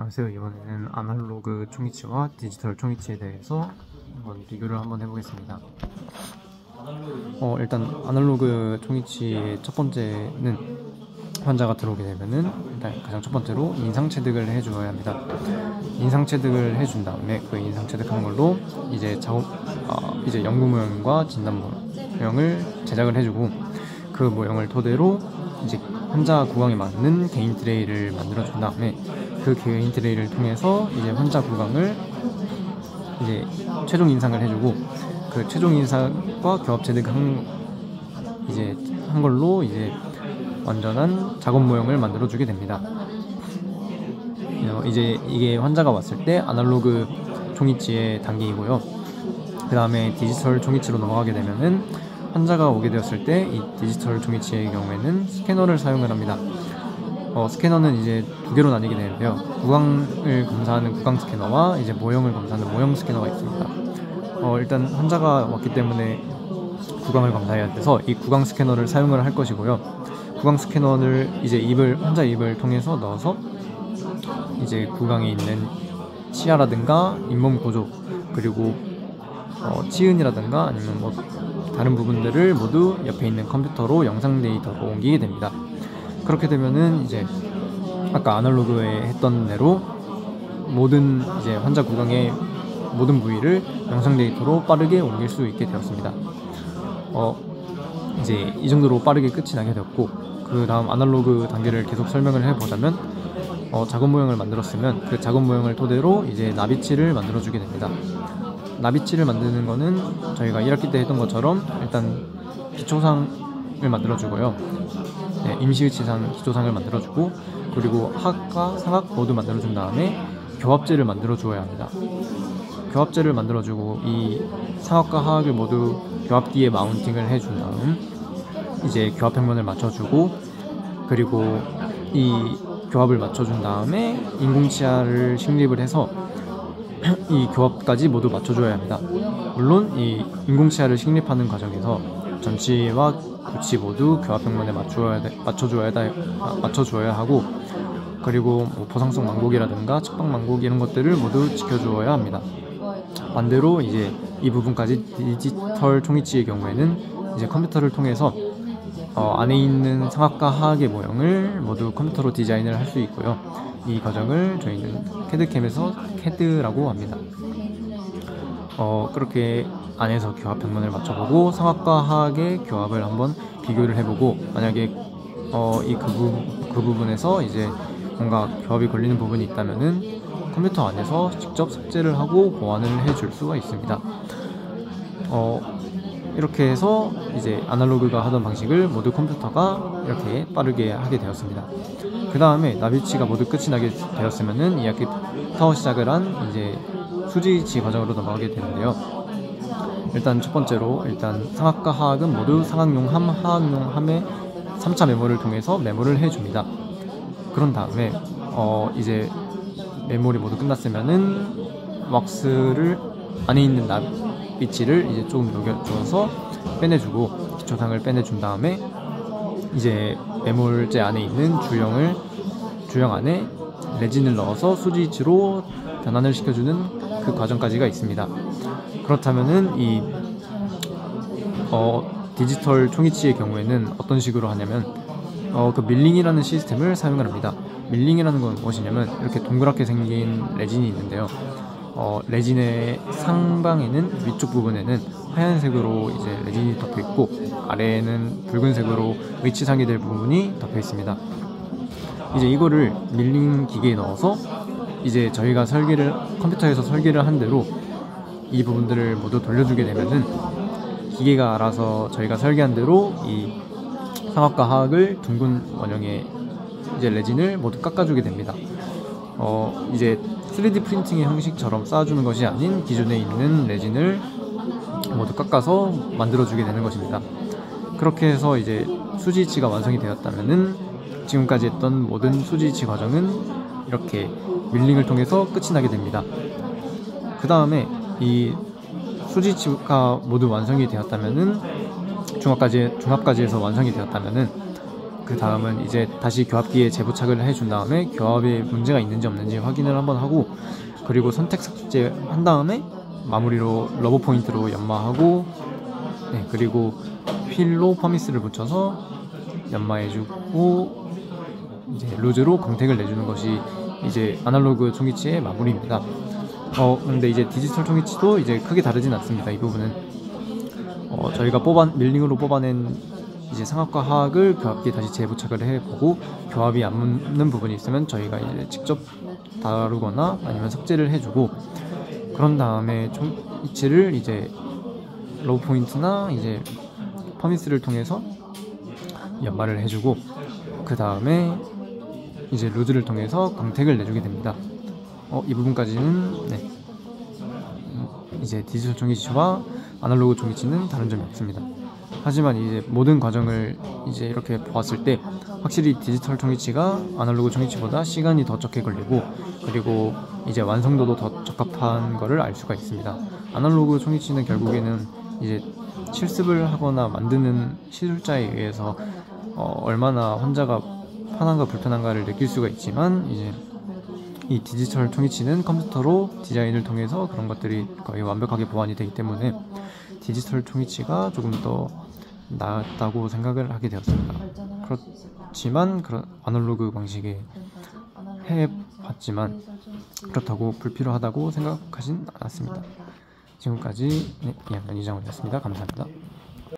안녕하세요. 이번에는 아날로그 총이치와 디지털 총이치에 대해서 한번 비교를 한번 해보겠습니다. 일단 아날로그 총이치의 첫 번째는 환자가 들어오게 되면은 일단 가장 첫 번째로 인상 체득을 해주어야 합니다. 인상 체득을 해준 다음에 그 인상 체득한 걸로 이제 연구 모형과 진단 모형을 제작을 해주고, 그 모형을 토대로 이제 환자 구강에 맞는 개인 트레이를 만들어준 다음에 그 개인 트레이를 통해서 이제 환자 구강을 이제 최종 인상을 해주고, 그 최종 인상과 교합 체득한 걸로 이제 완전한 작업 모형을 만들어주게 됩니다. 이제 이게 환자가 왔을 때 아날로그 총이치의 단계이고요. 그 다음에 디지털 총이치로 넘어가게 되면은 환자가 오게 되었을 때 이 디지털 총이치의 경우에는 스캐너를 사용을 합니다. 스캐너는 이제 두 개로 나뉘게 되는데요. 구강을 검사하는 구강 스캐너와 이제 모형을 검사하는 모형 스캐너가 있습니다. 일단 환자가 왔기 때문에 구강을 검사해야 돼서 이 구강 스캐너를 사용을 할 것이고요. 구강 스캐너를 이제 환자 입을 통해서 넣어서 이제 구강에 있는 치아라든가 잇몸 구조, 그리고 치은이라든가 아니면 뭐 다른 부분들을 모두 옆에 있는 컴퓨터로 영상 데이터로 옮기게 됩니다. 그렇게 되면은 이제 아까 아날로그에 했던 대로 모든 이제 환자 구강의 모든 부위를 영상 데이터로 빠르게 옮길 수 있게 되었습니다. 이제 이 정도로 빠르게 끝이 나게 되었고, 그 다음 아날로그 단계를 계속 설명을 해보자면, 작업 모형을 만들었으면 그 작업 모형을 토대로 이제 나비치를 만들어주게 됩니다. 나비치를 만드는 거는 저희가 1학기 때 했던 것처럼 일단 기초상을 만들어주고요. 임시의치상 기초상을 만들어주고, 그리고 하악과 상악 모두 만들어준 다음에 교합제를 만들어주어야 합니다. 교합제를 만들어주고 이 상악과 하악을 모두 교합기에 마운팅을 해준 다음 이제 교합 평면을 맞춰주고, 그리고 이 교합을 맞춰준 다음에 인공치아를 식립을 해서 이 교합까지 모두 맞춰줘야 합니다. 물론 이 인공치아를 식립하는 과정에서 전치와 구치 모두 교합 평면에 맞춰줘야 하고, 그리고 뭐 보상성 망곡이라든가 측방 망곡 이런 것들을 모두 지켜주어야 합니다. 반대로 이제 이 부분까지 디지털 총이치의 경우에는 이제 컴퓨터를 통해서 안에 있는 상악과 하악의 모형을 모두 컴퓨터로 디자인을 할 수 있고요. 이 과정을 저희는 캐드캠에서 캐드라고 합니다. 그렇게 안에서 교합 평면을 맞춰보고 상악과 하악의 교합을 한번 비교를 해보고, 만약에 그 부분에서 이제 뭔가 교합이 걸리는 부분이 있다면은 컴퓨터 안에서 직접 삭제를 하고 보완을 해줄 수가 있습니다. 이렇게 해서 이제 아날로그가 하던 방식을 모두 컴퓨터가 이렇게 빠르게 하게 되었습니다. 그 다음에 나비치가 모두 끝이 나게 되었으면은 2학기부터 시작을 한 이제 수지치 과정으로 넘어가게 되는데요. 일단 첫 번째로 상악과 하악은 모두 상악용 함, 하악용 함의 3차 메모를 통해서 메모를 해줍니다. 그런 다음에 이제 메모리 모두 끝났으면은 왁스를 안에 있는 나비치를 이제 조금 녹여줘서 빼내주고, 기초상을 빼내준 다음에 이제 메모제 안에 있는 주형 안에 레진을 넣어서 수지치로 변환을 시켜주는 그 과정까지가 있습니다. 그렇다면은 이 디지털 총이치의 경우에는 어떤 식으로 하냐면 그 밀링이라는 시스템을 사용을 합니다. 밀링이라는 건 무엇이냐면 이렇게 동그랗게 생긴 레진이 있는데요. 레진의 상방에는, 위쪽 부분에는 하얀색으로 이제 레진이 덮여 있고, 아래에는 붉은색으로 의치상이 될 부분이 덮여 있습니다. 이제 이거를 밀링 기계에 넣어서 이제 저희가 컴퓨터에서 설계를 한 대로 이 부분들을 모두 돌려주게 되면은 기계가 알아서 저희가 설계한 대로 이 상악과 하악을 둥근 원형의 이제 레진을 모두 깎아주게 됩니다. 이제 3D 프린팅의 형식처럼 쌓아주는 것이 아닌 기존에 있는 레진을 모두 깎아서 만들어주게 되는 것입니다. 그렇게 해서 이제 수지치가 완성이 되었다면은 지금까지 했던 모든 수지치 과정은 이렇게 밀링을 통해서 끝이 나게 됩니다. 그 다음에 이 수지치가 모두 완성이 되었다면은 중합까지에서 완성이 되었다면은 그 그 다음은 이제 다시 교합기에 재부착을 해준 다음에 교합에 문제가 있는지 없는지 확인을 한번 하고, 그리고 선택 삭제한 다음에 마무리로 러버 포인트로 연마하고, 네, 그리고 휠로 퍼미스를 붙여서 연마해주고 이제 루즈로 광택을 내주는 것이 이제 아날로그 총기치의 마무리입니다. 근데 이제 디지털 총기치도 이제 크게 다르진 않습니다. 이 부분은 저희가 밀링으로 뽑아낸 이제 상압과 하악을 교합기에 다시 재부착을 해보고, 교합이 안 맞는 부분이 있으면 저희가 이제 직접 다루거나 아니면 삭제를 해주고, 그런 다음에 총기치를 이제 로우 포인트나 이제 퍼미스를 통해서 연마를 해주고, 그 다음에 이제 루즈를 통해서 광택을 내주게 됩니다. 이 부분까지는 네. 이제 디지털 총기치와 아날로그 총기치는 다른 점이 없습니다. 하지만 이제 모든 과정을 이제 이렇게 보았을 때 확실히 디지털 총기치가 아날로그 총기치보다 시간이 더 적게 걸리고, 그리고 이제 완성도도 더 적합한 것을 알 수가 있습니다. 아날로그 총기치는 결국에는 이제 실습을 하거나 만드는 시술자에 의해서 얼마나 환자가 편한가 불편한가를 느낄 수가 있지만, 이제 이 디지털 총기치는 컴퓨터로 디자인을 통해서 그런 것들이 거의 완벽하게 보완이 되기 때문에 디지털 총기치가 조금 더 낫다고 생각을 하게 되었습니다. 그렇지만 아날로그 방식에 해봤지만 그렇다고 불필요하다고 생각하진 않았습니다. 지금까지 2학년 이장훈이었습니다. 감사합니다.